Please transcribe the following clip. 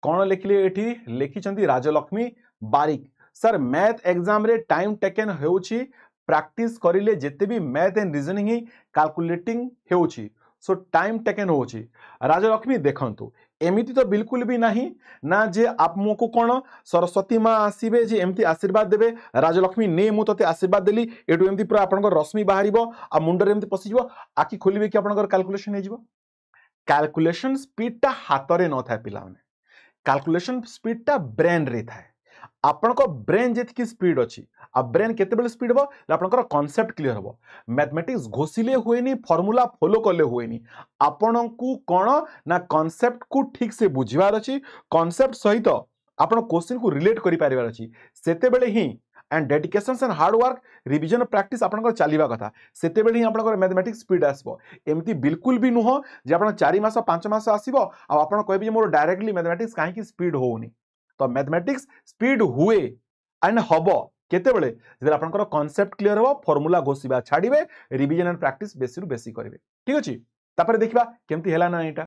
कौन लिखिले एठी लिखिचंती राजलक्ष्मी बारिक। Sir math exam रे टाइम टेकन होउची प्रैक्टिस करिले जेते भी math and reasoning he calculating होउची सो टाइम टेकन होउची। राजलक्ष्मी देखंतु एमिति तो बिल्कुल भी नहीं ना जे आप को कौन सरस्वती माँ आसबे जे एमती आशीर्वाद देवे राजलक्ष्मी ने मु तते आशीर्वाद देली एटू एमती पूरा आपनकर रश्मि बाहरिबो आ मुंडर एमती पसिजिवो आखि खोलिबे कि आपनकर कैलकुलेशन हेजिवो। कैलकुलेशन स्पीड टा हाथ रे न थाए पिला माने कैलकुलेशन स्पीड टा ब्रेन रे थाए। आपनकर ब्रेन जेतकी स्पीड अछि आ ब्रेन केतेबेले स्पीड हो आपनकर कांसेप्ट क्लियर हो। मैथमेटिक्स घोषिले हुएनी फॉर्मूला फॉलो कले हुएनी आपन को कोन ना कांसेप्ट को ठीक से बुझिवार अछि कांसेप्ट सहित आपन क्वेश्चन को रिलेट करि पारिवार अछि सेतेबेले ही and dedications and hard work revision practice आपनकर चलीवा कथा सेतेबेले ही आपनकर मैथमेटिक्स स्पीड आसबो। एमती बिल्कुल भी नुह जे आपन 4 मास 5 मास आसीबो आ आपन कहबे मोर डायरेक्टली मैथमेटिक्स काहे की स्पीड होउनी। तो मैथमेटिक्स स्पीड हुए एंड हबो केतेबेले जे आपनकर कांसेप्ट क्लियर हो फॉर्मूला घोषिबा छाड़िबे रिवीजन एंड प्रैक्टिस बेसी रु बेसी करिवे। ठीक अछि तापर देखिबा केमती हेला ना एटा।